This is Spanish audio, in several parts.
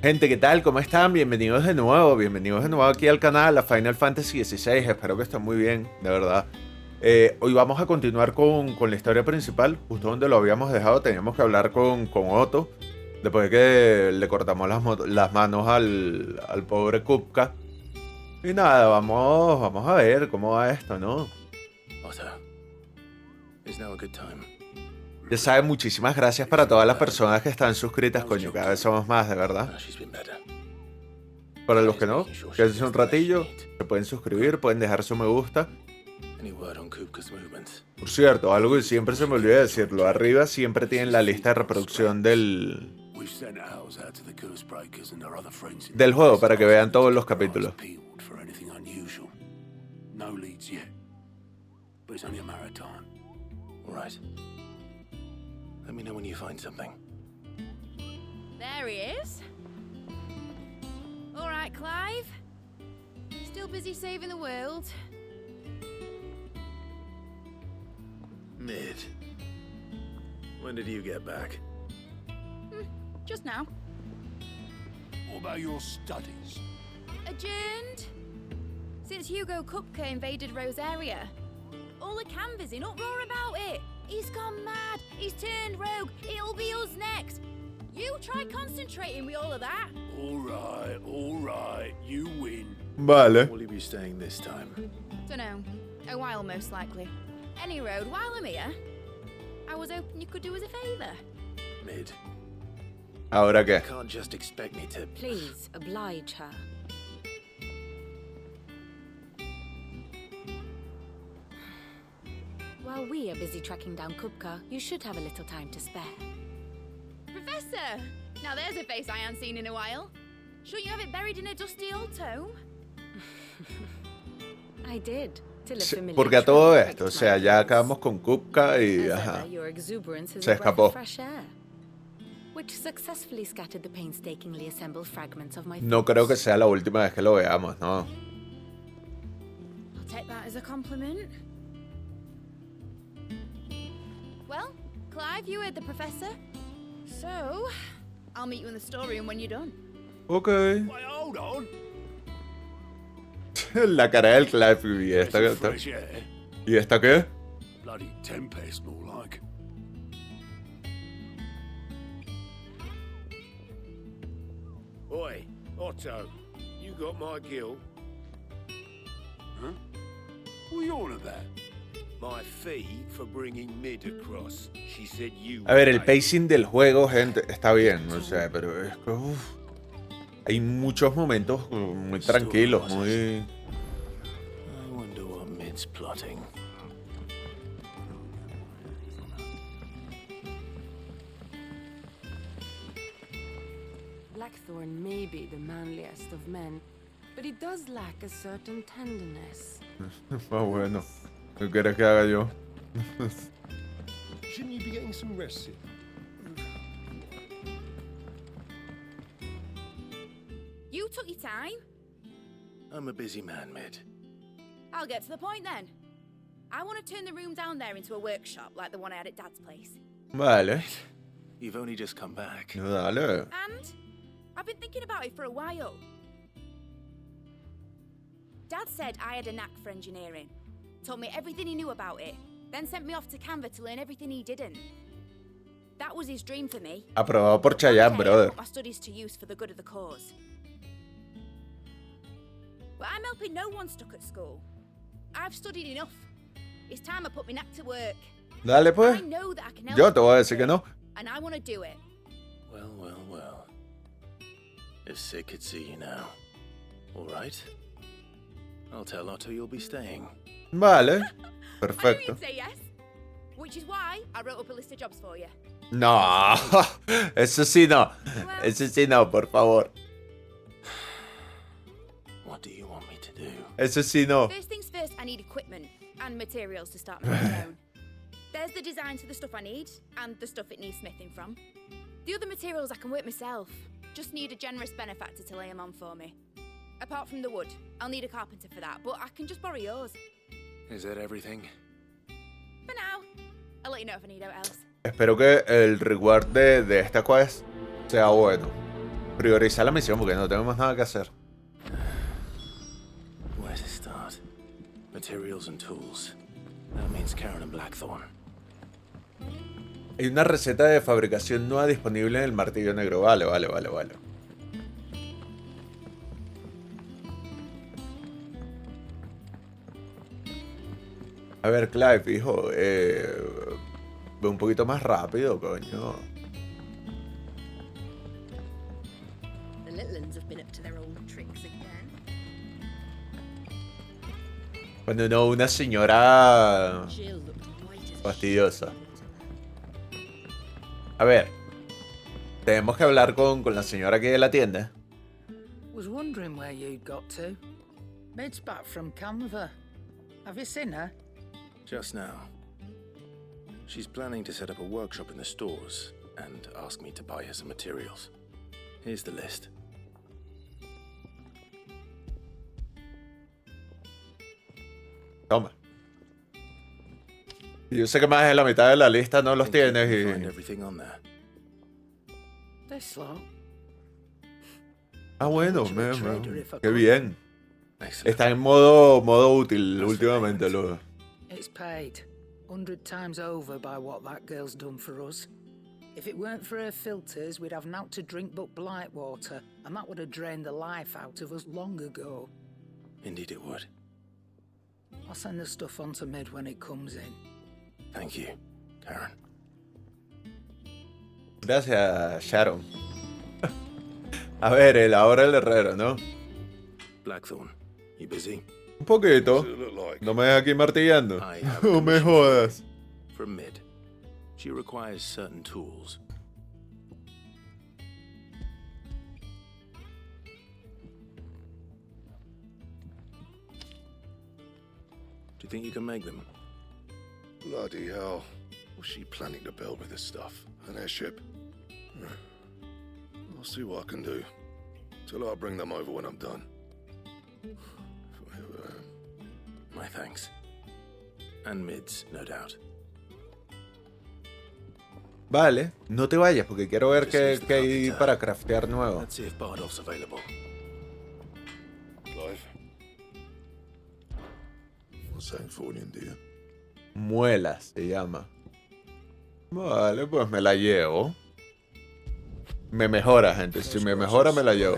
Gente, ¿qué tal? ¿Cómo están? Bienvenidos de nuevo aquí al canal, a Final Fantasy XVI. Espero que estén muy bien, de verdad. Hoy vamos a continuar con la historia principal, justo donde lo habíamos dejado. Teníamos que hablar con Otto, después de que le cortamos las manos al pobre Kupka. Y nada, vamos a ver cómo va esto, ¿no? Otto, is now a good time? Ya saben, muchísimas gracias para todas las personas que están suscritas, coño. Cada vez somos más, de verdad. She's been better. Para los que no, quédense un ratillo, se pueden suscribir, pueden dejar su me gusta. Any word on Kupka's movements? Por cierto, algo que siempre se me olvida decirlo, arriba siempre tienen la lista de reproducción del juego para que vean todos los capítulos. No leads yet, but it's only a matter of time. All right. Let me know when you find something. There he is. All right, Clive. Still busy saving the world. Mid. When did you get back? Just now. What about your studies? Adjourned. Since Hugo Kupka invaded Rosaria. All the canvassing, uproar about it. He's gone mad. He's turned rogue. It'll be us next. You try concentrating with all of that. All right, you win. Vale. Will you be staying this time? Dunno. A while, most likely. Any road, while I'm here, I was hoping you could do us a favour. Mid. ¿Ahora You qué? can't just expect me to. Please, oblige her. While we are busy tracking down Kupka, you should have a little time to spare. Professor! Now there's a face I haven't seen in a while. Shouldn't you have it buried in a dusty old tome? I did. Till a Sí, familiar porque a todo trap esto, o pricked sea, my ya ears. acabamos con Kupka y As ajá. ever, your exuberance is Se a breath escapó. of fresh air, which successfully scattered the painstakingly assembled fragments of my No creo que thoughts. sea la última vez que lo veamos, ¿no? I'll take that as a compliment. Well, Clive, you heard the professor. So, I'll meet you in the storeroom when you're done. Ok. Wait, hold on. La cara del Clive. ¿Y esta qué? Fresh air. ¿Y esta qué? Bloody tempest, more like. Oi, Otto, you got my gill, Huh? What are you on about? my fee for bringing Mid across. She said you. A ver, el would pay. pacing del juego, gente, está bien, o sea, pero es que hay muchos momentos muy tranquilos, muy... I wonder what Mid's plotting. Blackthorn may be the manliest of men, but he does lack a certain tenderness. Ah, bueno, ¿qué quieres que haga yo? Shouldn't you be getting some rest? You took your time. I'm a busy man, Mid. I'll get to the point then. I want to turn the room down there into a workshop like the one I had at Dad's place. Vale, You've only just come back. dale. And I've been thinking about it for a while. Dad said I had a knack for engineering. Told me everything he knew about it. Then sent me off to Canva to learn everything he didn't. That was his dream for me. Aprobado por Chayanne, One day, I brother. put my studies to use for the good of the cause. But I'm helping no one stuck at school. I've studied enough. It's time I put my knack to work. Dale, I pues. know that I can help Yo te voy a people, decir que no. and I want to do it. Well. If Sid could see you now. All right. I'll tell Otto you'll be staying. Vale, I knew perfecto. you'd say yes. Which is why I wrote up a list of jobs for you. No, eso sí no. Eso sí no, por favor. What do you want me to do? Eso sí no. First things first, I need equipment and materials to start my own. There's the designs for the stuff I need and the stuff it needs smithing from. The other materials I can work myself. Just need a generous benefactor to lay them on for me. Apart from the wood, I'll need a carpenter for that, but I can just borrow yours. Is that everything? For now. I'll let you know if I need out else. Espero que el reward de esta quest sea bueno. priorizar la misión porque no tenemos nada que hacer. Where to start? Materials and tools. That means Karen and Blackthorn. Hay una receta de fabricación nueva disponible en el martillo negro. Vale. A ver, Clive, hijo, ve un poquito más rápido, coño. The little ones have been up to their old tricks again. Cuando no, una señora Jill looked white as a fastidiosa. A ver, tenemos que hablar con la señora que de la tienda. Was wondering where you'd got to. Mid's back from Canva. Have you seen her? Just now. She's planning to set up a workshop in the stores and ask me to buy her some materials. Here's the list. Toma. Yo sé que más de la mitad de la lista no los Think you tienes can find y... everything on there. This lot. Ah, bueno, qué bien. Excellent. Está en modo útil últimamente, lo. It's paid 100 times over by what that girl's done for us. If it weren't for her filters, we'd have naught to drink but blight water, and that would have drained the life out of us long ago. Indeed it would. I'll send the stuff on to Mid when it comes in. Thank you, Karen. Gracias, Sharon. A ver, ahora el herrero, ¿no? Blackthorn, you busy? Un poquito. What's it look like? No me dejes aquí martillando. I have No me commission jodas. From Mid. She requires certain tools. Do you think you can make them? Bloody hell. What's she planning to build with this stuff? An airship? I'll see what I can do. Till I'll bring them over when I'm done. My thanks. And Mid's, no doubt. Vale, no te vayas porque quiero ver qué hay para craftear nuevo. Let's see if Bardolph's available. Clive. What's that for you, dear? Muelas se llama. Vale, pues me la llevo. Me mejora, gente. Si me mejora, me la llevo.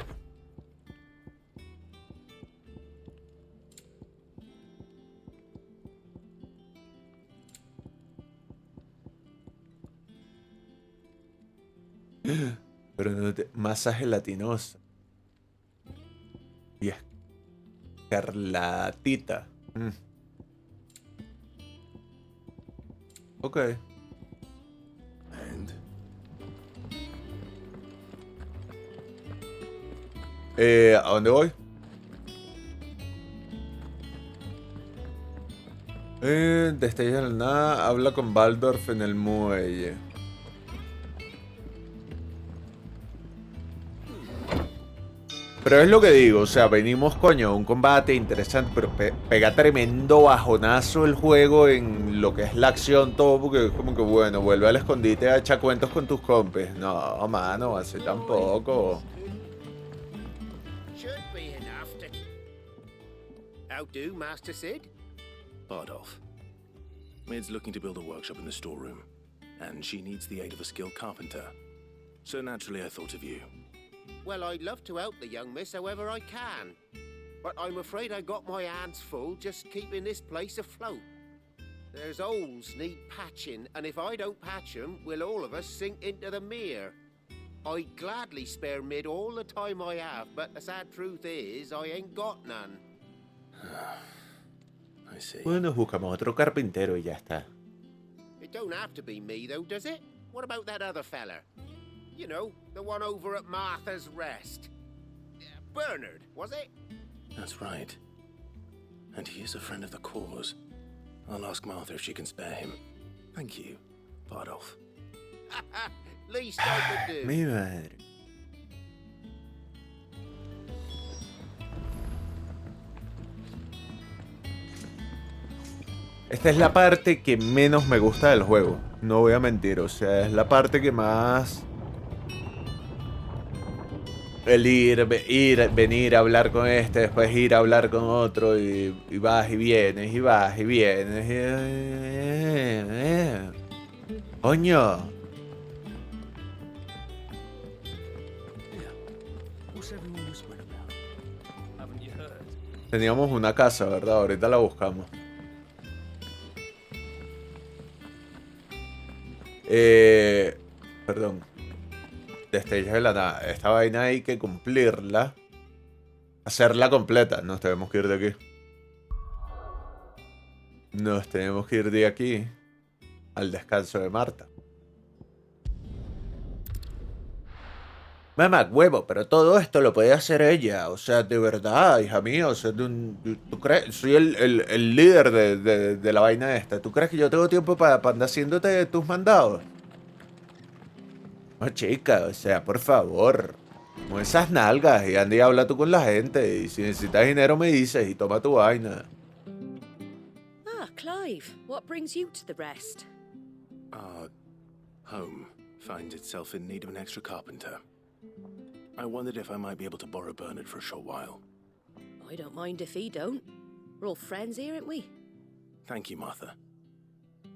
Pero no te... Masa gelatinosa. Y escarlatita. Ok. And? ¿A dónde voy? Destellos en la nada. Habla con Baldorf en el muelle. Pero es lo que digo, o sea, venimos, coño, un combate interesante, pero pega tremendo bajonazo el juego en lo que es la acción, todo, porque es como que, bueno, vuelve al escondite a echar cuentos con tus compis. No, mano, así tampoco. Should be enough to... How do, Master Sid? Bardolph. Mid's looking to build a workshop in the storeroom, and she needs the aid of a skilled carpenter. So naturally I thought of you. Well, I'd love to help the young miss however I can. But I'm afraid I got my hands full just keeping this place afloat. There's holes need patching, and if I don't patch them, we'll all of us sink into the mere. I'd gladly spare Mid all the time I have, but the sad truth is, I ain't got none. I see. Bueno, buscamos otro carpintero y ya está. It don't have to be me, though, does it? What about that other fella? You know, the one over at Martha's Rest. Bernard, was it? That's right. And he is a friend of the cause. I'll ask Martha if she can spare him. Thank you, Bardolph. Least I could do. Mi madre. Esta es la parte que menos me gusta del juego. No voy a mentir, o sea, es la parte que más... El ir, venir a hablar con este, después ir a hablar con otro, y vas y vienes, y vas y vienes. Coño. What's everyone whispering about? Haven't you heard? Teníamos una casa, ¿verdad? Ahorita la buscamos. Perdón. Destellos de la nada. Esta vaina hay que cumplirla. Hacerla completa. Nos tenemos que ir de aquí. Nos tenemos que ir de aquí al descanso de Marta. Mamá, huevo, pero todo esto lo puede hacer ella. O sea, de verdad, hija mía. O sea, ¿tú crees? Soy el líder de la vaina esta. ¿Tú crees que yo tengo tiempo para andar haciéndote tus mandados? No, chica, o sea, por favor. Con esas nalgas y anda y habla tú con la gente. Y si necesitas dinero me dices y toma tu vaina. Ah, Clive, what brings you to the rest? Our home finds itself in need of an extra carpenter. I wondered if I might be able to borrow Bernard for a short while. I don't mind if he don't. We're all friends here, aren't we? Thank you, Martha.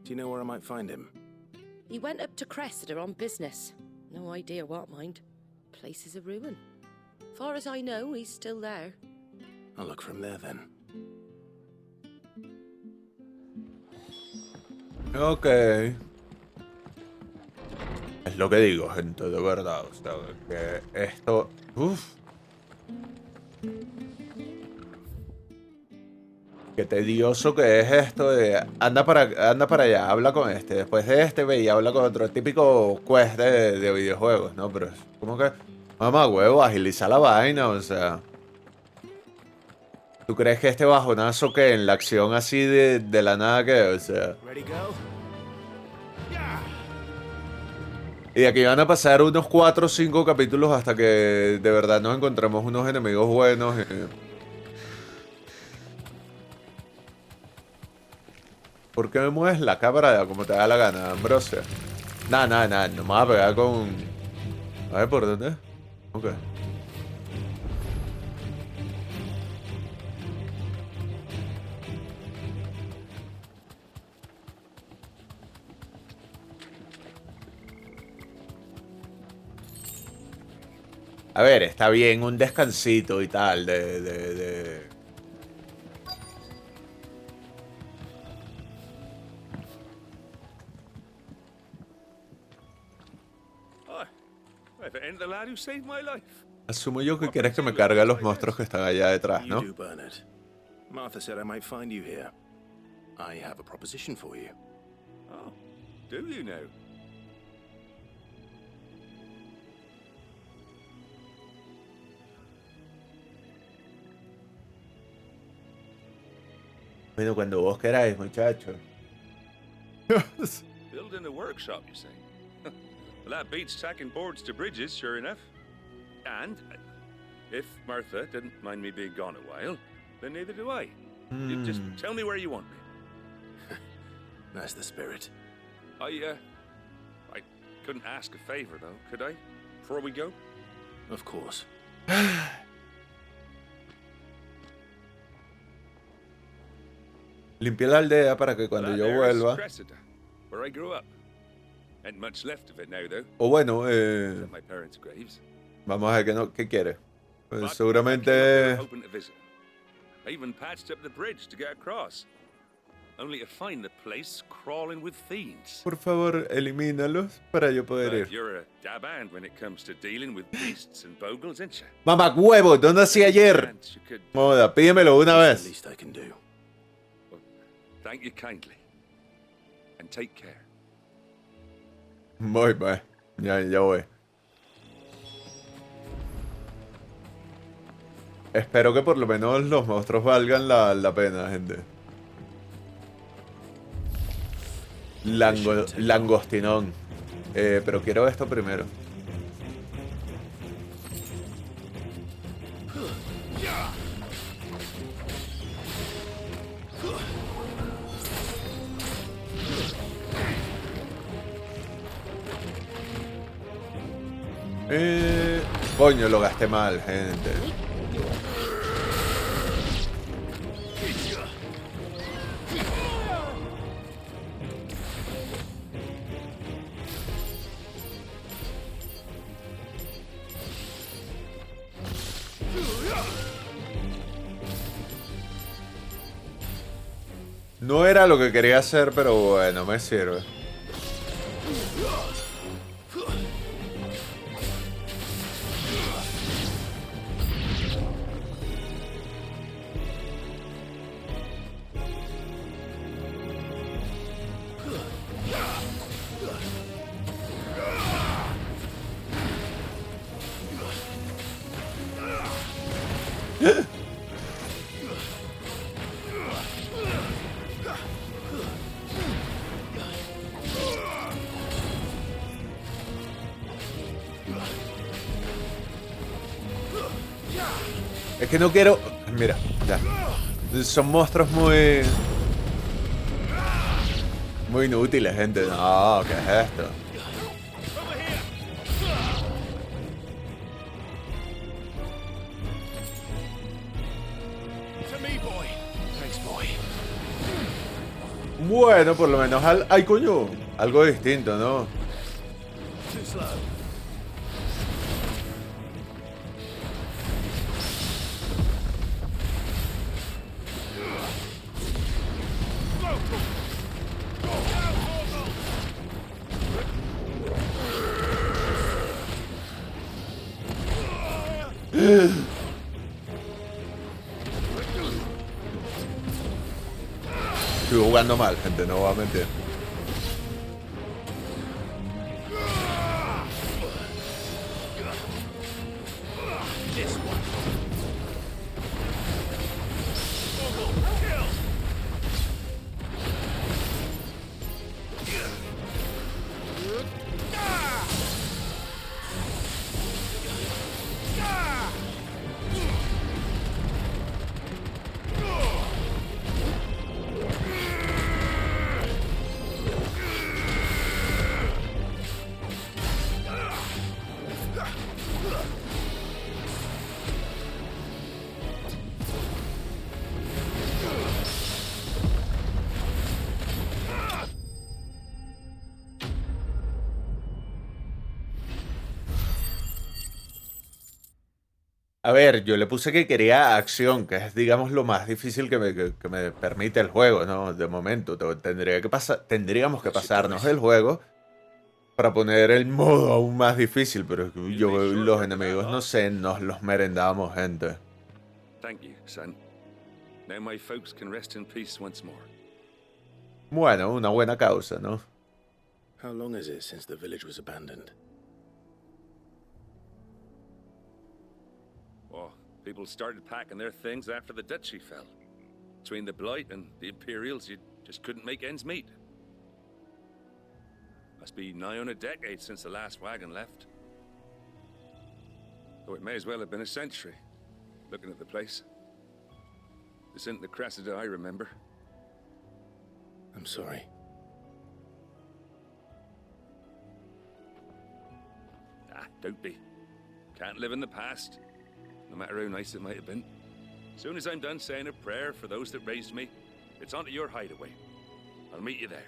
Do you know where I might find him? He went up to Cressida on business. No idea what, mind. Place is a ruin. Far as I know, he's still there. I'll look for him there then. Ok. Es lo que digo, gente, de verdad. O sea, que esto... Uf. Qué tedioso que es esto de... Anda para allá, habla con este. Después de este, ve y habla con otro. Típico quest de videojuegos, ¿no? Pero es como que... Mamá, huevo, agiliza la vaina, o sea... ¿Tú crees que este bajonazo que en la acción así de la nada que, o sea... Ready, go? Y de aquí van a pasar unos 4 o 5 capítulos hasta que de verdad nos encontremos unos enemigos buenos. ¿Por qué me mueves la cámara como te da la gana, Ambrosia? Nada, no me vas a pegar con... A ver, ¿por dónde? Ok. A ver, está bien un descansito y tal If it ain't the lad who saved my life. Asumo yo que quieres que me cargue a los monstruos que están allá detrás, ¿no? You do, Bernard. Martha said I might find you here. I have a proposition for you. Oh, do you now? Bueno, cuando vos queráis, muchachos. Building a workshop, you say? Well, that beats tacking boards to bridges, sure enough. And if Martha didn't mind me being gone a while, then neither do I. You just tell me where you want me. That's the spirit. I couldn't ask a favor, though, could I? Before we go? Of course. Limpié la aldea para que cuando yo vuelva... Cressida, where I grew up. Ain't much left of it now, though. O bueno, My parents' graves. vamos a ver qué quiere. Pues But seguramente... I came up hoping to visit. I even patched up the bridge to get across. Only to find the place crawling with fiends. Por favor, elimínalos para yo poder But ir. you're a dab hand when it comes to dealing with beasts and bogles, ain't you? Mamá, huevo, ¿dónde hacía ayer? Chance you could- Moda, pídemelo una It's the vez. least I can do. Well, thank you kindly. And take care. Voy, pues. Ya voy. Espero que por lo menos los monstruos valgan la pena, gente. Langostinón. Pero quiero esto primero. Coño, lo gasté mal, gente. No era lo que quería hacer, pero bueno, me sirve. Es que no quiero... Mira, ya. Son monstruos muy... Muy inútiles, gente. No, ¿qué es esto? Bueno, por lo menos hay coño. Algo distinto, ¿no? Estoy jugando mal, gente, no voy a mentir. A ver, yo le puse que quería acción, que es, digamos, lo más difícil que me permite el juego, ¿no? De momento, tendríamos que pasarnos el juego para poner el modo aún más difícil, pero los enemigos, no sé, nos los merendamos, gente. Thank you, son. Now my folks can rest in peace once more. Bueno, una buena causa, ¿no? How long is it since the village was abandoned? Oh, people started packing their things after the duchy fell. Between the Blight and the Imperials, you just couldn't make ends meet. Must be nigh on a decade since the last wagon left. Though it may as well have been a century, looking at the place. This isn't the Cressida I remember. I'm sorry. Ah, don't be. Can't live in the past, no matter how nice it might have been. As soon as I'm done saying a prayer for those that raised me, it's onto your hideaway. I'll meet you there.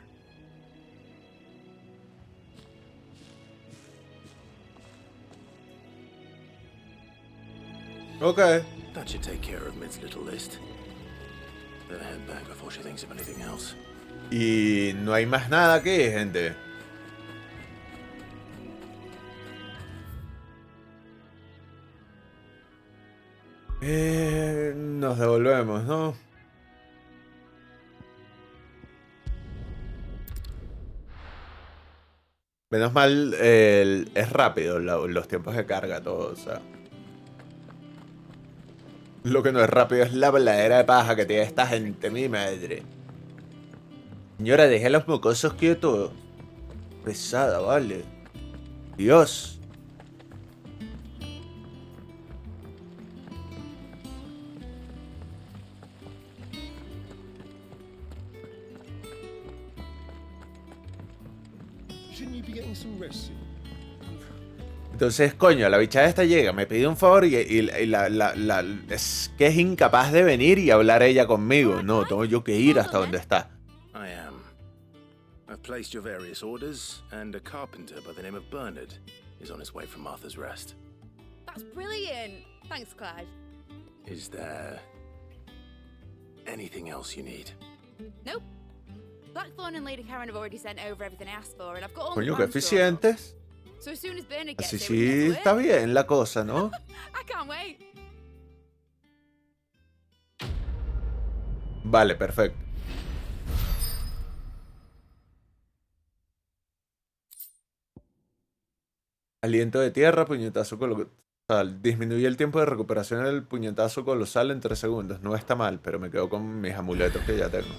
Okay. That should take care of Mid's little list. Better head back before she thinks of anything else. Y no hay más nada aquí, gente. Nos devolvemos, ¿no? Menos mal, es rápido los tiempos de carga, todo, o sea. Lo que no es rápido es la voladera de paja que tiene esta gente, mi madre. Señora, deje a los mocosos quietos. Pesada, vale. Dios. Entonces, coño, la bicha esta llega, me pide un favor y es que es incapaz de venir y hablar ella conmigo. No, tengo yo que ir hasta donde está. I am. I've placed your various orders, and a carpenter by the name of Bernard is on his way from Martha's Rest. That's brilliant. Thanks, Clive. Is there anything else you need? Nope. Blackthorn and Lady Karen have already sent over everything I asked for, and I've got all the Coño, qué plans drawn up. eficientes. So as soon as Bernard gets Así here, we can sí get to está work. bien la cosa, ¿no? I can't wait. Vale, perfecto. Aliento de tierra, puñetazo colosal. Disminuye el tiempo de recuperación del puñetazo colosal en 3 segundos. No está mal, pero me quedo con mis amuletos que ya tengo.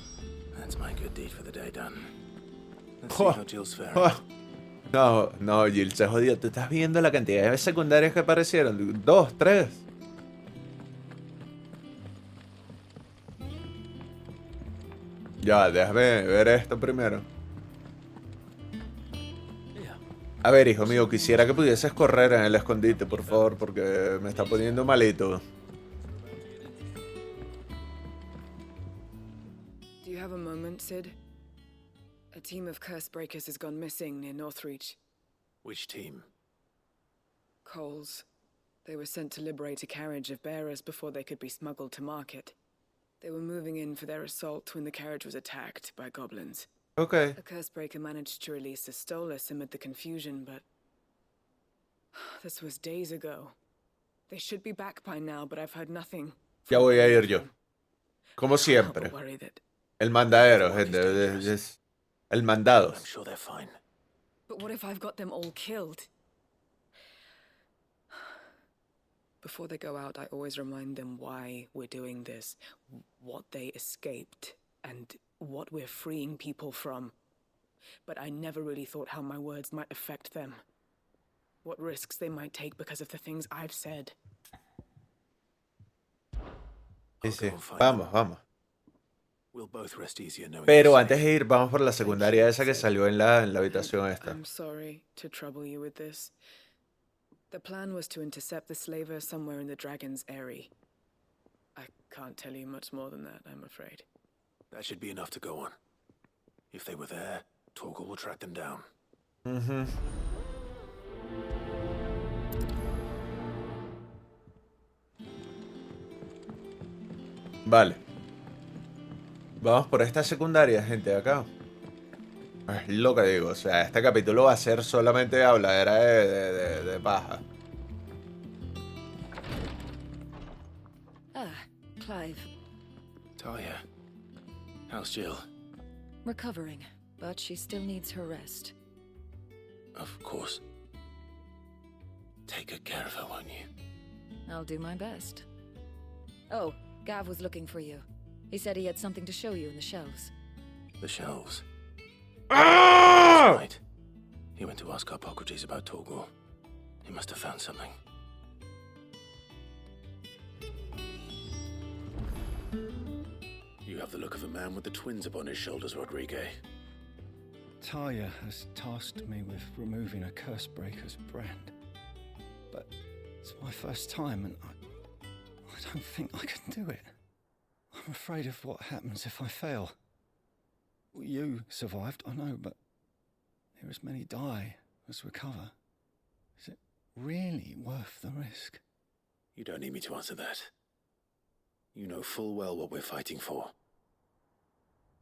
That's my good deed for the day done. Let's Oh. see how Jill's faring. Oh. No, Jill se jodió. ¿Tú estás viendo la cantidad de secundarias que aparecieron? 2, 3. Ya, déjame ver esto primero. A ver, hijo mío, quisiera que pudieses correr en el escondite, por favor, porque me está poniendo malito. Do you have a moment, Sid? A team of curse breakers has gone missing near Northreach. Which team? Coles. They were sent to liberate a carriage of bearers before they could be smuggled to market. They were moving in for their assault when the carriage was attacked by goblins. Okay. A curse breaker managed to release a Stolas amid the confusion, but this was days ago. They should be back by now, but I've heard nothing. Ya voy a ir yo. Como I can't help siempre. but worry that. El mandadero, gente. El mandado. I'm sure they're fine. But what if I've got them all killed? Before they go out, I always remind them why we're doing this, what they escaped, and what we're freeing people from. But I never really thought how my words might affect them. What risks they might take because of the things I've said. Sí. Vamos. We'll both rest easier knowing Pero you're antes safe. de ir, vamos por la secundaria esa que salió en la habitación esta. I'm sorry to trouble you with this. The plan was to intercept the slaver somewhere in the Dragon's Eyrie. I can't tell you much more than that, I'm afraid. That should be enough to go on. If they were there, Torgal will track them down. Vale. Vamos por esta secundaria, gente, de acá. Es lo que digo, o sea, este capítulo va a ser solamente habladera de paja. Ah, Clive. Talia, how's Jill? Recovering, but she still needs her rest. Of course. Take good care of her, won't you? I'll do my best. Oh, Gav was looking for you. He said he had something to show you in the shelves. The shelves. ¡Ah! That's right. He went to ask Hippocrates about Torgal. He must have found something. You have the look of a man with the twins upon his shoulders, Rodrigue. Talia has tasked me with removing a curse breaker's brand. But it's my first time and I don't think I can do it. I'm afraid of what happens if I fail. You survived, I know, but there as many die as recover. Is it really worth the risk? You don't need me to answer that. You know full well what we're fighting for.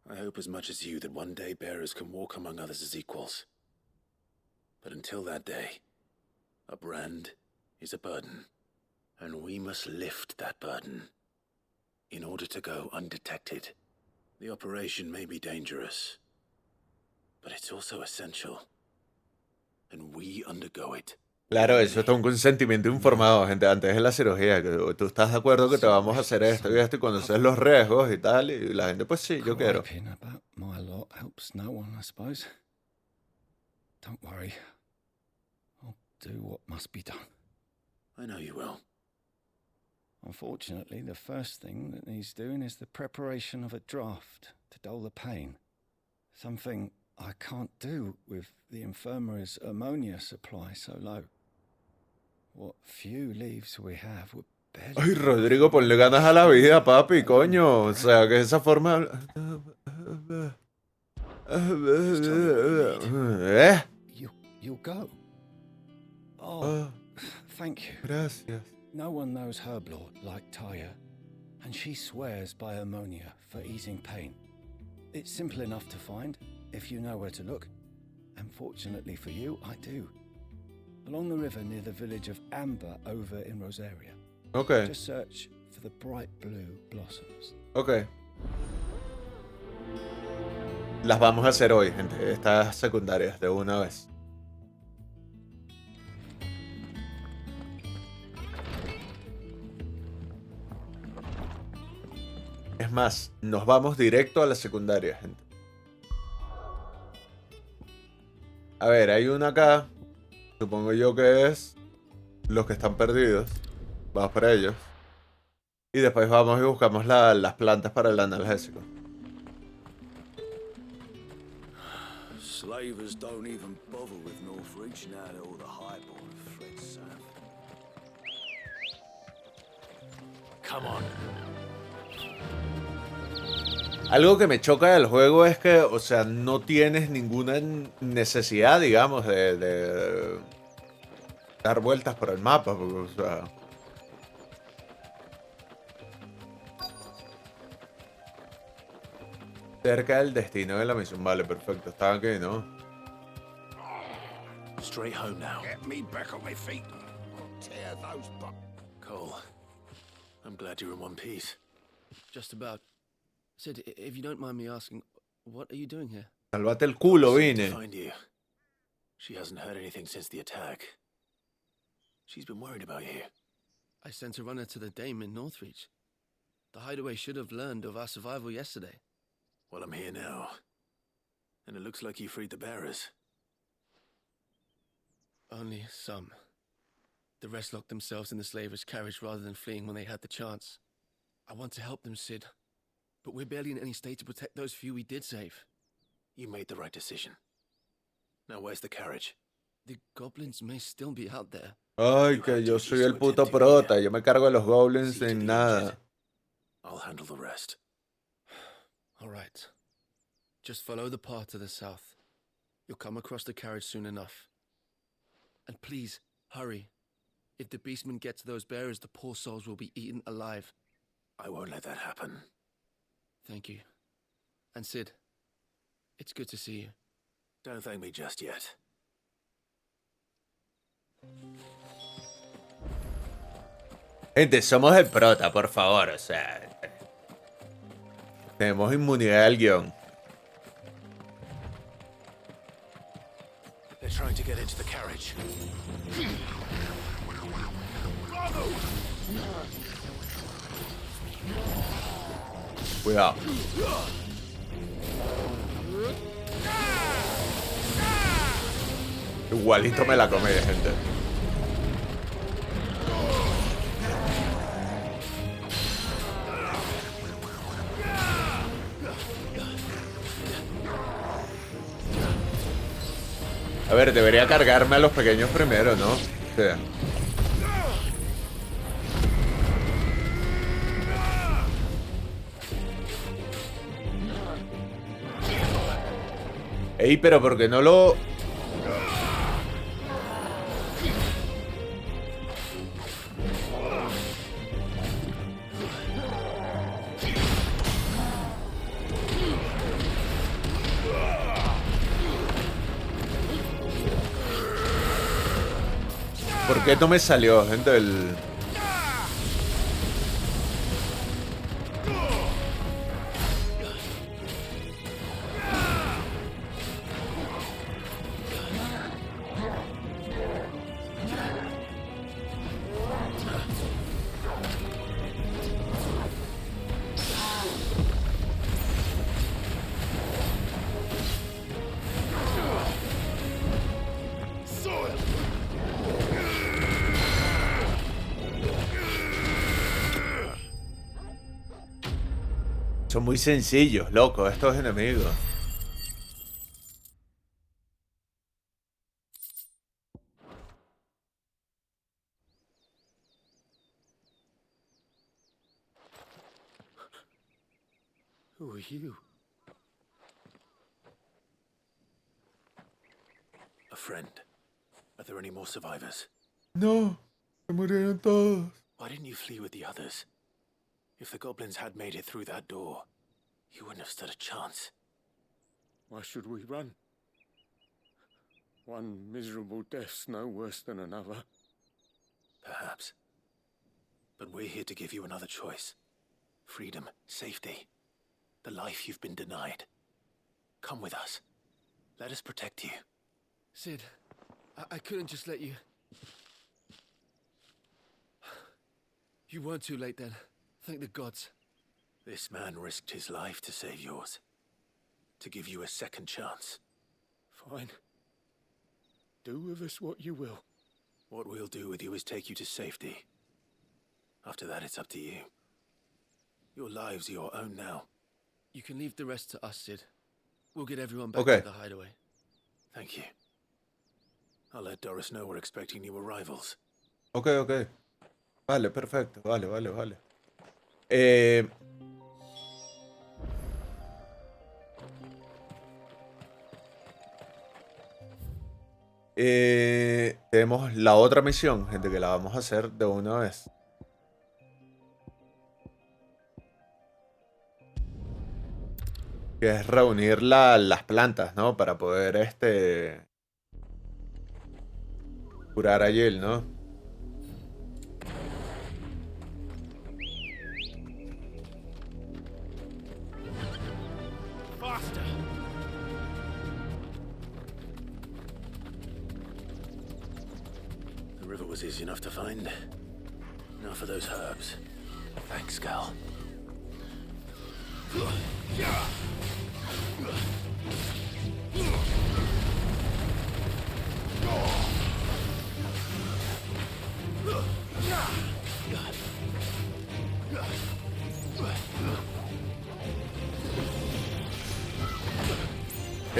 I hope as much as you that one day bearers can walk among others as equals. But until that day, a brand is a burden, and we must lift that burden in order to go undetected. The operation may be dangerous, but it's also essential, and we undergo it. Claro, eso es un consentimiento informado, gente, antes de la cirugía, que tú estás de acuerdo que te vamos a hacer esto y conoces los riesgos y tal, y la gente, pues sí, yo quiero. Griping about my lot helps no one, I suppose. Don't worry. I'll do what must be done. I know you will. Unfortunately, the first thing that needs doing is the preparation of a draft to dull the pain. Something I can't do with the infirmary's ammonia supply so low. What few leaves we have were barely... Ay, Rodrigo, ponle ganas a la vida, papi, coño. O sea, que esa forma... You'll go. Oh, thank you. Gracias. No one knows Herblore like Taya, and she swears by ammonia for easing pain. It's simple enough to find, if you know where to look. And fortunately for you, I do. Along the river near the village of Amber over in Rosaria. Okay. Just search for the bright blue blossoms. Okay. Las vamos a hacer hoy, gente. Estas secundarias, de una vez. Es más, nos vamos directo a la secundaria, gente. A ver, hay una acá. Supongo yo que es los que están perdidos. Vamos para ellos. Y después vamos y buscamos las plantas para el analgésico. Slavers don't even bother with Northreach now that all the highborn have fled south. Come on. Algo que me choca del juego es que, o sea, no tienes ninguna necesidad, digamos, de dar vueltas por el mapa, porque, o sea... Cerca del destino de la misión, vale, perfecto. Estaba aquí, ¿no? Straight home now. Get me back on my feet. Tear those Cole, I'm glad you're in one piece. Just about. Sid, if you don't mind me asking, what are you doing here? Sálvate el culo, To vine. find you. She hasn't heard anything since the attack. She's been worried about you. I sent a runner to the Dame in Northreach. The hideaway should have learned of our survival yesterday. Well, I'm here now. And it looks like you freed the bearers. Only some. The rest locked themselves in the slavers' carriage rather than fleeing when they had the chance. I want to help them, Sid. But we're barely in any state to protect those few we did save. You made the right decision. Now where's the carriage? The goblins may still be out there. Ay, que yo soy el puto prota. Yo me cargo de los goblins sin nada. I'll handle the rest. All right. Just follow the path to the south. You'll come across the carriage soon enough. And please, hurry. If the beastmen get to those bearers, the poor souls will be eaten alive. I won't let that happen. Thank you. And Sid, it's good to see you. Don't thank me just yet. Gente, somos el prota, por favor, o sea... Tenemos inmunidad al guión. They're trying to get into the carriage. Cuidado. Igualito me la comí, gente. A ver, debería cargarme a los pequeños primero, ¿no? Sí. Ey, pero ¿por qué no lo...? ¿Por qué no me salió, gente? Son muy sencillos, loco, estos enemigos. Who are you? A friend. Are there any more survivors? No, se murieron todos. Why didn't you flee with the others? If the goblins had made it through that door, you wouldn't have stood a chance. Why should we run? One miserable death's no worse than another. Perhaps. But we're here to give you another choice. Freedom, safety, the life you've been denied. Come with us. Let us protect you. Sid, I couldn't just let you... You weren't too late then. Thank the gods. This man risked his life to save yours. To give you a second chance. Fine. Do with us what you will. What we'll do with you is take you to safety. After that, it's up to you. Your lives are your own now. You can leave the rest to us, Sid. We'll get everyone back to the hideaway. Thank you. I'll let Doris know we're expecting new arrivals. Ok. Vale, perfecto. Vale. Tenemos la otra misión, gente, que la vamos a hacer de una vez. Que es reunir las plantas, ¿no? Para poder curar a Jill, ¿no? Faster. The river was easy enough to find. Now for those herbs. Thanks, Gal.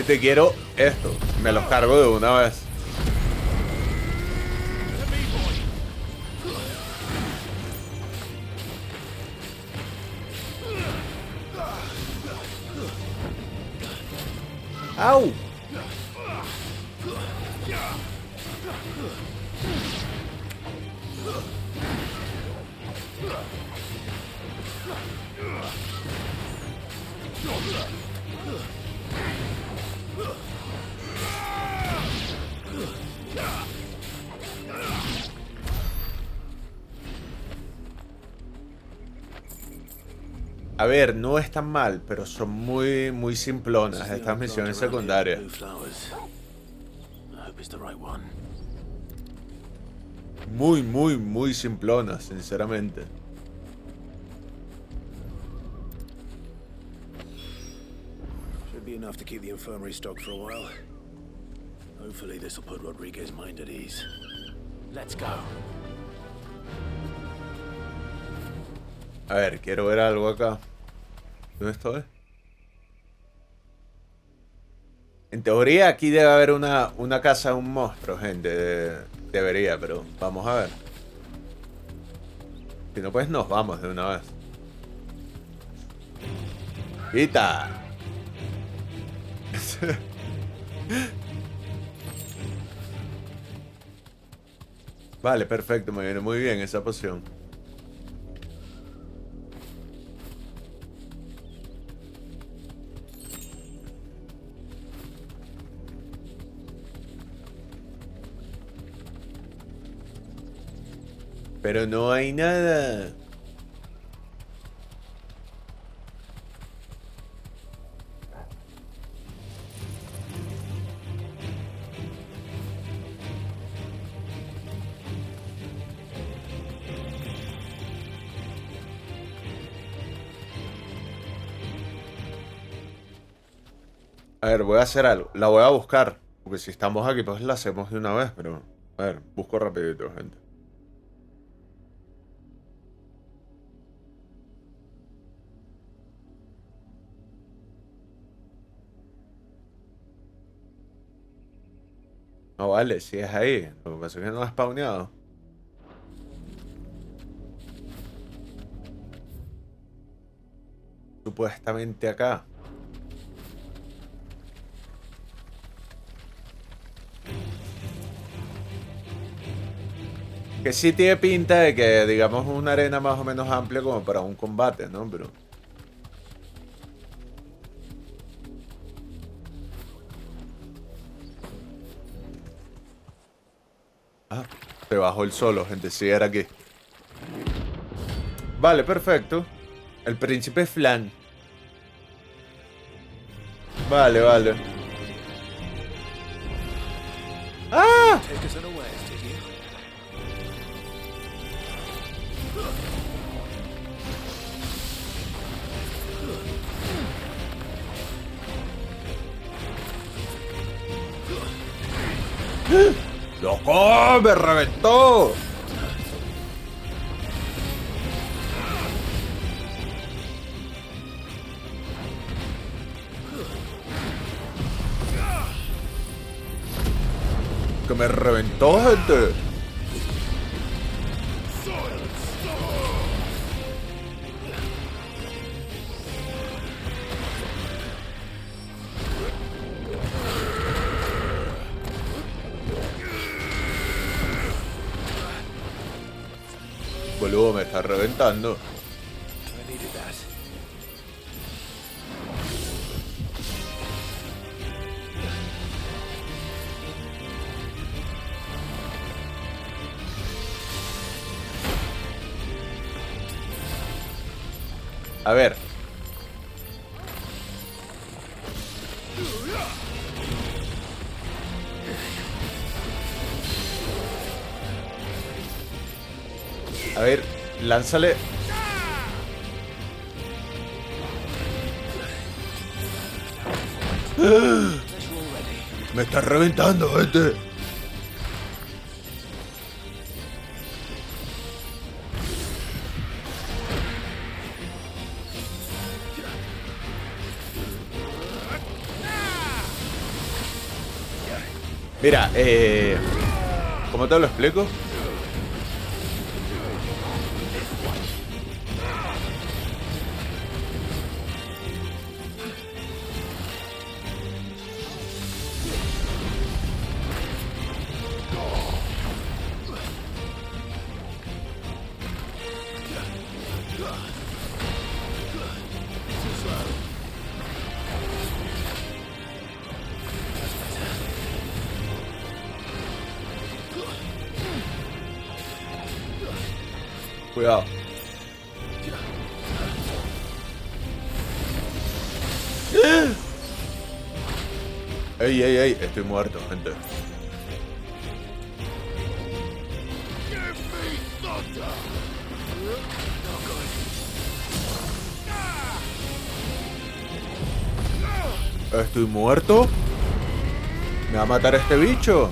Te quiero esto. Me los cargo de una vez. ¡Au! A ver, no es tan mal, pero son muy simplonas estas misiones secundarias. Muy simplonas, sinceramente. Should be enough to keep the infirmary stocked for a while. Hopefully this will put Rodriguez's mind at ease. Let's go. A ver, quiero ver algo acá. ¿Dónde estoy? En teoría aquí debe haber una casa de un monstruo, gente. Debería, pero vamos a ver. Si no, pues nos vamos de una vez. ¡Vita! Vale, perfecto. Me viene muy bien esa poción. Pero no hay nada. A ver, voy a hacer algo. La voy a buscar. Porque si estamos aquí, pues la hacemos de una vez. Pero, a ver, busco rapidito, gente. No vale, si es ahí. Lo que pasa es que no ha spawneado. supuestamente acá. Que sí tiene pinta de que, digamos, una arena más o menos amplia como para un combate, ¿no? Pero... Ah, se bajó el solo, gente, sí era aquí. Vale, perfecto. El príncipe Flan. Vale, vale. ¡Ah! ¡Loco! ¡Me reventó! Que me reventó, gente. Boludo, me está reventando. A ver. A ver, lánzale. Me está reventando, gente. Mira, ¿cómo te lo explico? Cuidado. Ey, ey, ey, estoy muerto, gente. ¿Estoy muerto? ¿Me va a matar este bicho?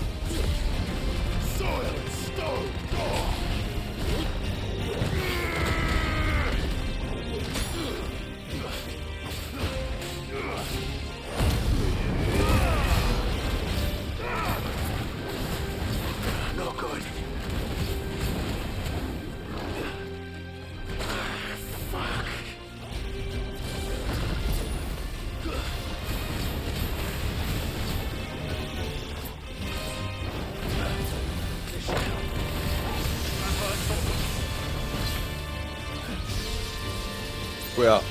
Cuidado.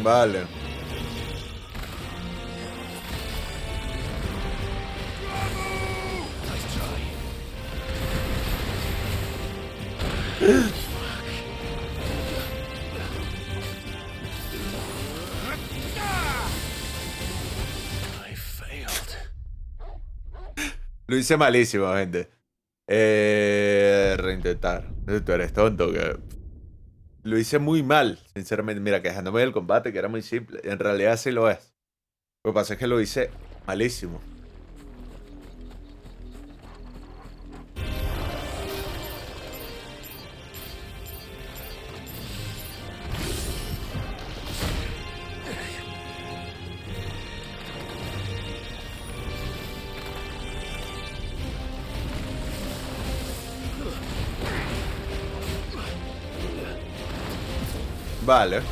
Vale. Lo hice malísimo, gente. Reintentar. Tú eres tonto, que... Lo hice muy mal, sinceramente. Mira, quejándome del combate, que era muy simple. En realidad sí lo es. Lo que pasa es que lo hice malísimo. Vale.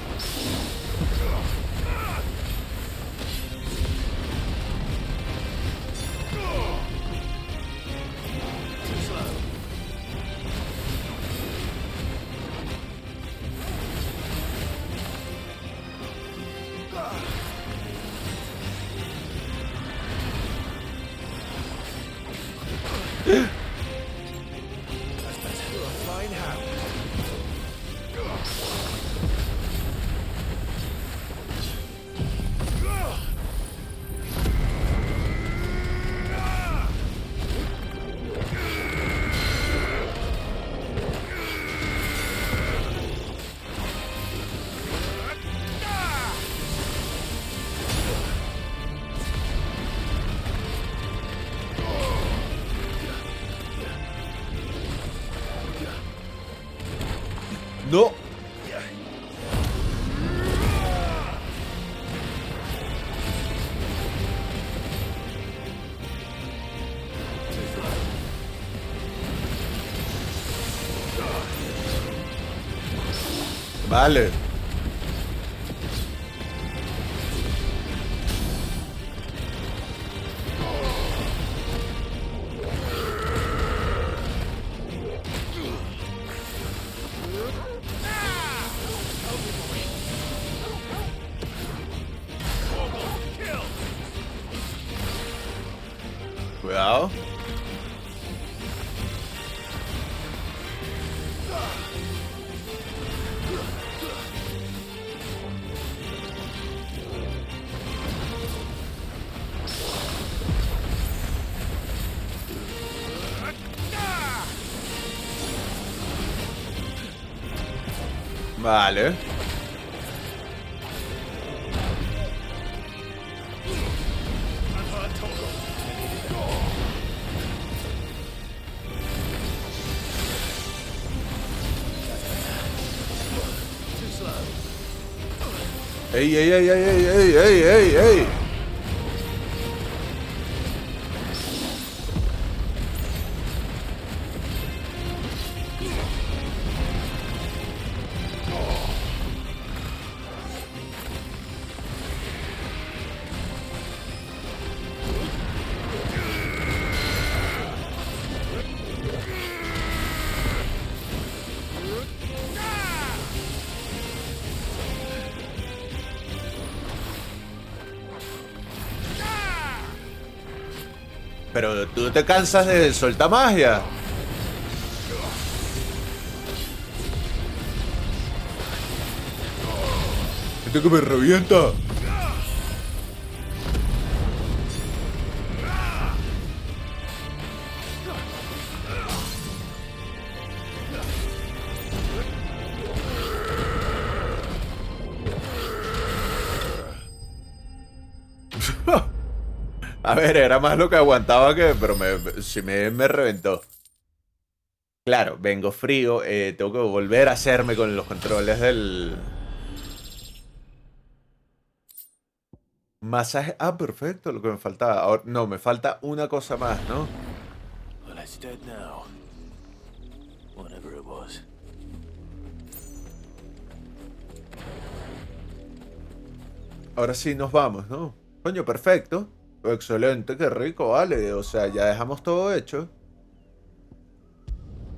No. Vale. Cuidado. Vale. ¡Ey, ey, ey, ey, ey, ey, ey, ey, ey! Pero tú te cansas de soltar magia. Esto que me revienta. A ver, era más lo que aguantaba que... Pero sí me reventó. Claro, vengo frío. Tengo que volver a hacerme con los controles del... Masaje... Ah, perfecto, lo que me faltaba. Ahora, no, me falta una cosa más, ¿no? Well, it's dead now. Whatever it was. Ahora sí nos vamos, ¿no? Coño, perfecto. Excelente, qué rico, vale. O sea, ya dejamos todo hecho.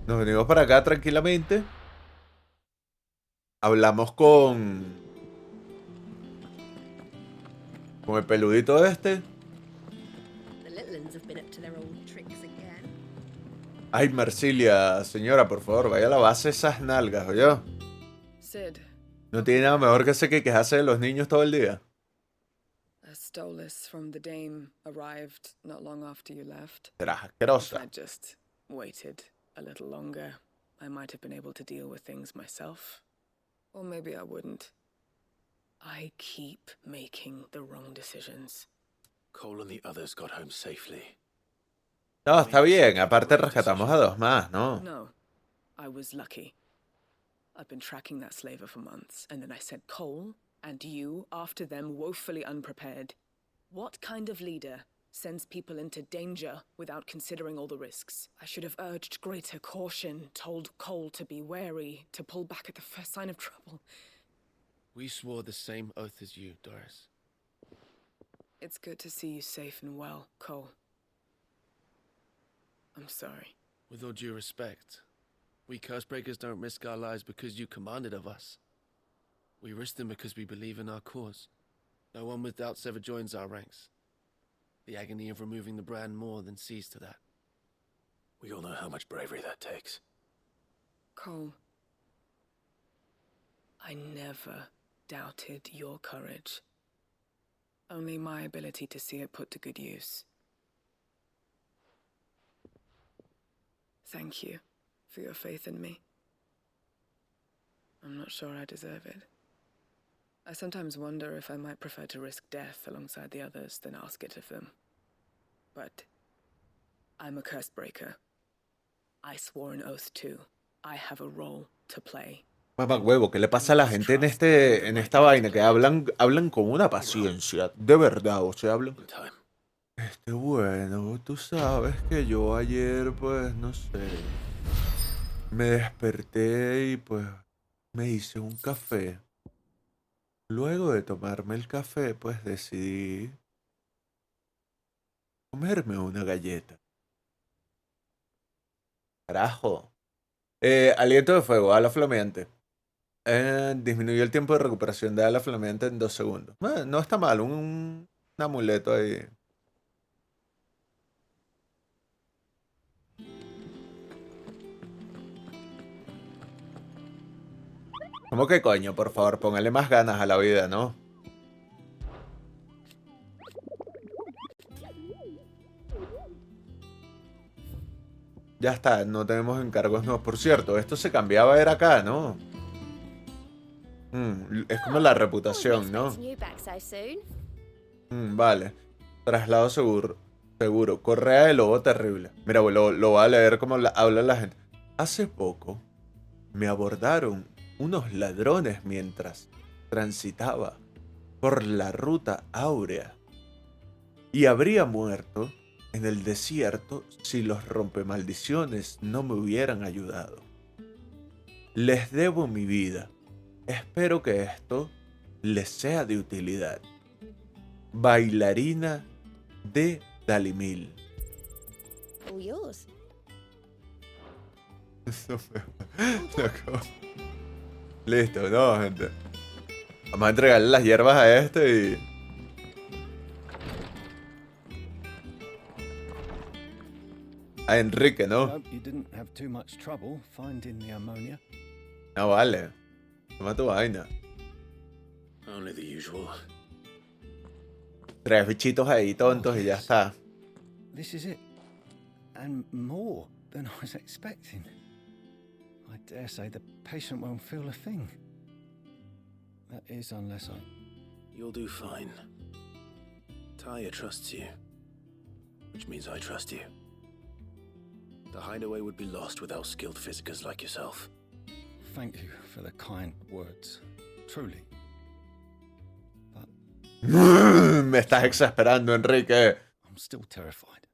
Nos venimos para acá tranquilamente. Hablamos con el peludito este. Ay, Marsilia, señora, por favor, vaya a lavarse esas nalgas, ¿oyó? Sid. No tiene nada mejor que que quejarse de los niños todo el día. A stolus from the dame arrived not long after you left. Serás asquerosa. If I'd just waited a little longer, I might have been able to deal with things myself. Or maybe I wouldn't. I keep making the wrong decisions. Cole and the others got home safely. No, está bien. Aparte rescatamos a dos más, ¿no? No, I was lucky. I've been tracking that slaver for months, and then I sent Cole and you after them woefully unprepared. What kind of leader sends people into danger without considering all the risks? I should have urged greater caution, told Cole to be wary, to pull back at the first sign of trouble. We swore the same oath as you, Doris. It's good to see you safe and well, Cole. I'm sorry. With all due respect, we Cursebreakers don't risk our lives because you commanded of us. We risk them because we believe in our cause. No one with doubts ever joins our ranks. The agony of removing the brand more than sees to that. We all know how much bravery that takes. Cole, I never doubted your courage. Only my ability to see it put to good use. Thank you for your faith in me. I'm not sure I deserve it. I sometimes wonder if I might prefer to risk death alongside the others than ask it of them. But I'm a Cursebreaker. I swore an oath too. I have a role to play. Mamá huevo, ¿qué le pasa a la gente en esta vaina? Que hablan con una paciencia, de verdad, o sea, hablan. Bueno, tú sabes que yo ayer, pues, no sé, me desperté y pues me hice un café. Luego de tomarme el café, pues decidí comerme una galleta. Carajo. Aliento de fuego, ala flameante. Disminuyó el tiempo de recuperación de ala flameante en 2 segundos. No está mal, un amuleto ahí. ¿Cómo que coño? Por favor, póngale más ganas a la vida, ¿no? Ya está, no tenemos encargos nuevos. Por cierto, esto se cambiaba, era acá, ¿no? Es como la reputación, ¿no? Vale. Traslado seguro. Correa de lobo terrible. Mira, lo voy a leer como habla la gente. Hace poco me abordaron unos ladrones mientras transitaba por la ruta áurea y habría muerto en el desierto si los rompemaldiciones no me hubieran ayudado. Les debo mi vida. Espero que esto les sea de utilidad. Bailarina de Dalimil. All yours. Listo, no, gente. Vamos a entregarle las hierbas a este y... a Enrique, ¿no? No vale. Toma tu vaina. Only the usual. 3 bichitos ahí tontos y ya está. This is it. And more than I was expecting. I dare say the patient won't feel a thing. That is, unless I... You'll do fine. Taya trusts you, which means I trust you. The hideaway would be lost without skilled physicers like yourself. Thank you for the kind words. Truly. But... Me estás exasperando, Enrique. I'm still terrified.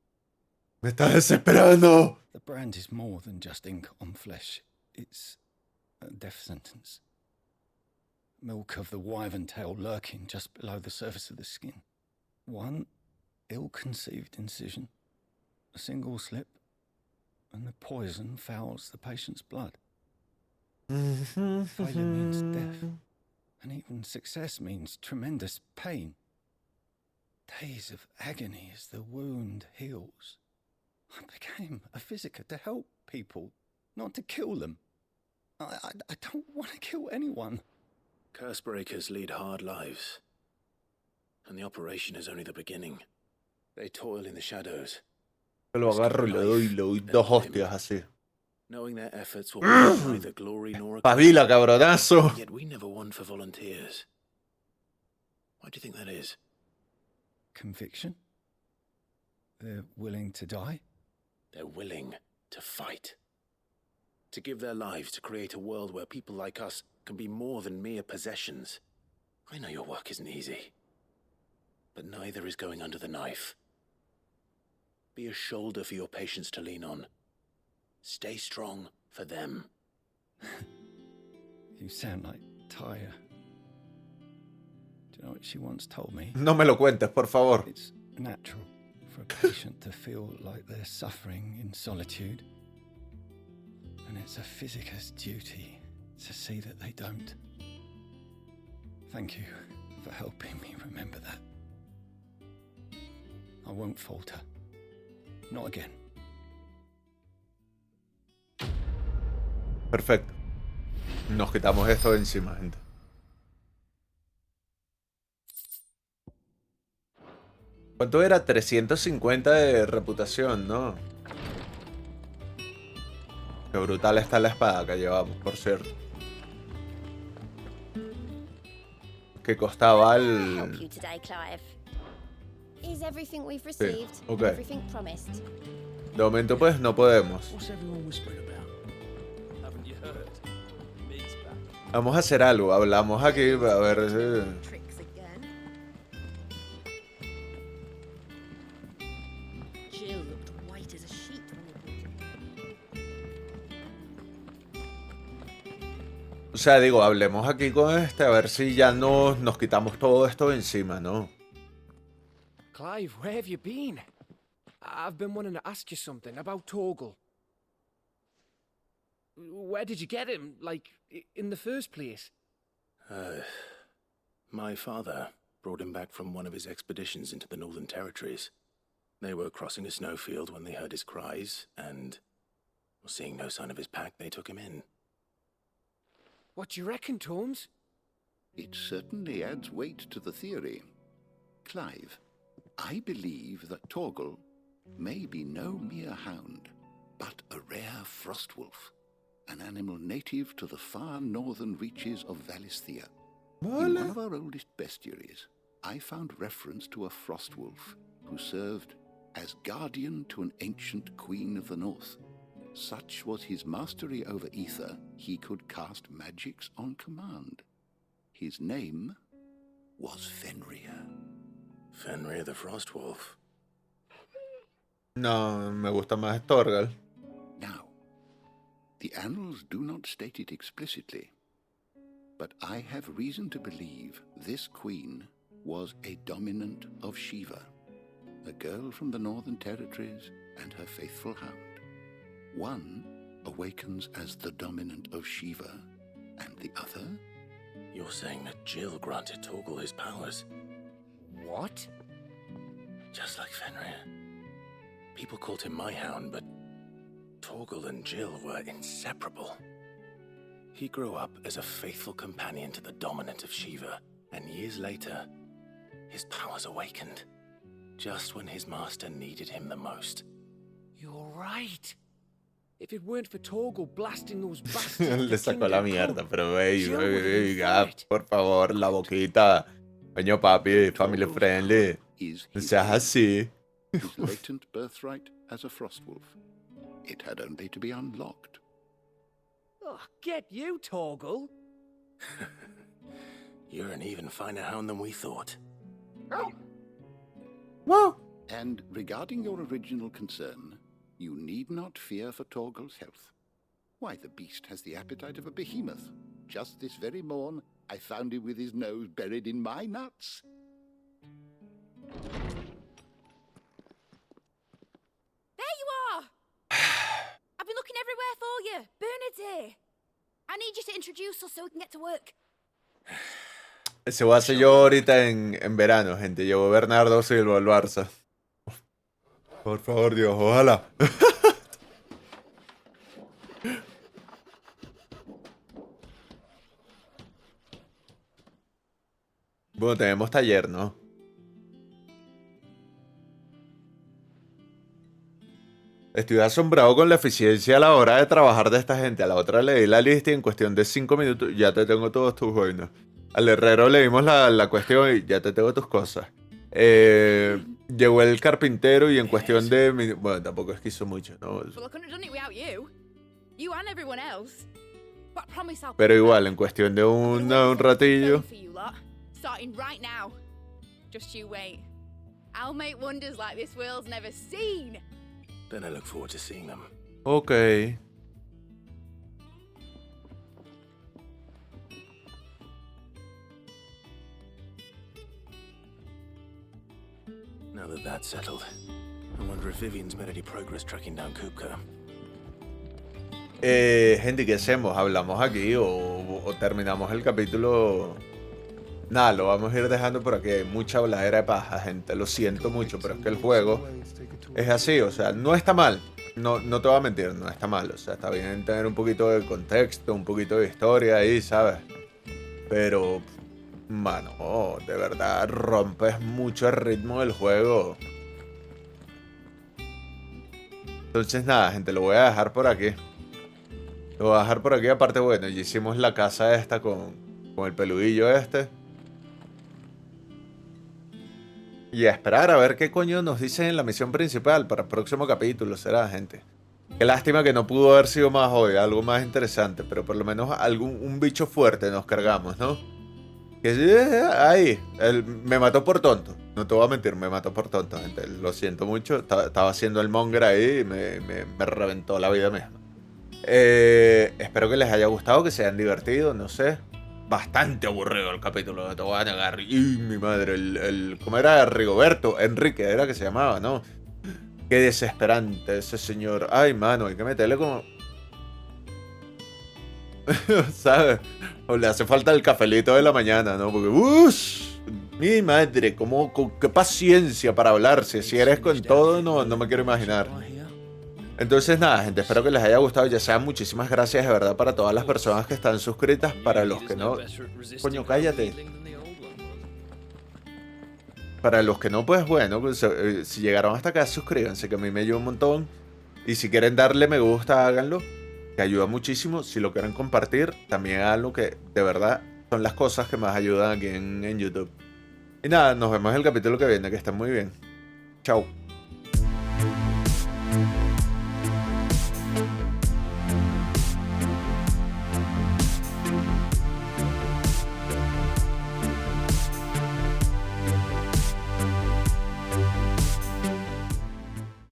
Me estás desesperando. The brand is more than just ink on flesh. It's a death sentence. Milk of the wyvern tail lurking just below the surface of the skin. One ill-conceived incision, a single slip, and the poison fouls the patient's blood. Failure means death, and even success means tremendous pain. Days of agony as the wound heals. I became a physiker to help people, not to kill them. I don't want to kill anyone. Cursebreakers lead hard lives, and the operation is only the beginning. They toil in the shadows. Lo agarro y le doy 2 hostias así. Knowing their efforts will bring neither glory nor Pavila, cabronazo. Yet we never won for volunteers. Why do you think that is? Conviction? They're willing to die? They're willing to fight. To give their lives to create a world where people like us can be more than mere possessions. I know your work isn't easy, but neither is going under the knife. Be a shoulder for your patients to lean on. Stay strong for them. You sound like Taya. Do you know what she once told me? No me lo cuentes, por favor. It's natural for a patient to feel like they're suffering in solitude. And it's a physicist's duty to see that they don't. Thank you for helping me remember that. I won't falter. Not again. Perfecto. Nos quitamos esto de encima, gente. ¿Cuánto era? 350 de reputación, ¿no? Qué brutal está la espada que llevamos, por cierto. Que costaba el... Is everything we've received, Sí, okay. everything promised? De momento, pues, no podemos. What's everyone whispering about? Haven't you heard? Me's back. Vamos a hacer algo. Hablamos aquí, a ver si... Tricks again. Jill looked white as a sheet when you O sea, digo, hablemos aquí con este, a ver si ya nos quitamos todo esto de encima, ¿no? Clive, where have you been? I've been wanting to ask you something about Torgal. Where did you get him, like, in the first place? My father brought him back from one of his expeditions into the Northern Territories. They were crossing a snowfield when they heard his cries, and, seeing no sign of his pack, they took him in. What do you reckon, Tomes? It certainly adds weight to the theory. Clive, I believe that Torgal may be no mere hound, but a rare frostwolf, an animal native to the far northern reaches of Valisthea. In one of our oldest bestiaries, I found reference to a frostwolf who served as guardian to an ancient queen of the north. Such was his mastery over ether, he could cast magics on command. His name was Fenrir. Fenrir the Frostwolf. No, me gusta más Torgal. Now, the annals do not state it explicitly, but I have reason to believe this queen was a dominant of Shiva, a girl from the Northern Territories and her faithful hound. One awakens as the dominant of Shiva, and the other? You're saying that Jill granted Torgal his powers? What? Just like Fenrir. People called him my hound, but Torgal and Jill were inseparable. He grew up as a faithful companion to the dominant of Shiva, and years later, his powers awakened, just when his master needed him the most. You're right. If it weren't for Torgal blasting those bastards, Le sacó la mierda, pero por favor, la boquita. Coño, papi, family friendly. No seas así. His latent birthright as a frostwolf. It had only to be unlocked. Oh, get you, Torgal. You're an even finer hound than we thought. Whoa! And regarding your original concern, you need not fear for Torgal's health. Why, the beast has the appetite of a behemoth. Just this very morn, I found him with his nose buried in my nuts. There you are! I've been looking everywhere for you. Bernard's here. I need you to introduce us so we can get to work. Se va a hacer yo ahorita en verano, gente. Llevo Bernardo Silva al Barça. Por favor, Dios, ojalá. Bueno, tenemos taller, ¿no? Estoy asombrado con la eficiencia a la hora de trabajar de esta gente. A la otra le di la lista y en cuestión de 5 minutos ya te tengo todos tus vainas. Al herrero le dimos la cuestión y ya te tengo tus cosas. Llegó el carpintero y en cuestión de... Bueno, tampoco es que hizo mucho, ¿no? Pero igual, en cuestión de un ratillo... Starting right now. Just you wait. I'll make wonders like this world's never seen. Then I look forward to seeing them. Ok. that settled. I wonder if Vivian's made any progress tracking down Kupka. Gente, ¿qué hacemos? ¿Hablamos aquí o terminamos el capítulo? Nada, lo vamos a ir dejando por aquí. Hay mucha habladera de paja, gente. Lo siento mucho, pero es que el juego es así. O sea, no está mal. No te voy a mentir, no está mal. O sea, está bien tener un poquito de contexto, un poquito de historia ahí, ¿sabes? Pero, mano, de verdad rompes mucho el ritmo del juego. Entonces, nada, gente, lo voy a dejar por aquí. Lo voy a dejar por aquí. Aparte, bueno, ya hicimos la casa esta con el peludillo este. Y a esperar a ver qué coño nos dicen en la misión principal para el próximo capítulo. Será, gente. Qué lástima que no pudo haber sido más hoy, algo más interesante. Pero por lo menos un bicho fuerte nos cargamos, ¿no? Que ahí, me mató por tonto. No te voy a mentir, me mató por tonto, gente. Lo siento mucho. Estaba haciendo el monger ahí y me reventó la vida misma. Espero que les haya gustado, que se hayan divertido, no sé. Bastante aburrido el capítulo, no te voy a negar. Y mi madre, ¿cómo era? Rigoberto, Enrique era que se llamaba, ¿no? Qué desesperante ese señor. Ay, mano, hay que meterle como... ¿sabes? O le hace falta el cafelito de la mañana, ¿no? Porque, mi madre, qué paciencia para hablar. Si eres con todo, no me quiero imaginar. Entonces nada, gente, espero que les haya gustado. Ya sean muchísimas gracias de verdad para todas las personas que están suscritas. Para los que no... Coño, cállate. Para los que no, pues bueno, pues, si llegaron hasta acá, suscríbanse, que a mí me ayuda un montón. Y si quieren darle me gusta, háganlo, que ayuda muchísimo. Si lo quieren compartir, también háganlo, que de verdad son las cosas que más ayudan aquí en YouTube. Y nada, nos vemos en el capítulo que viene, que estén muy bien. Chao.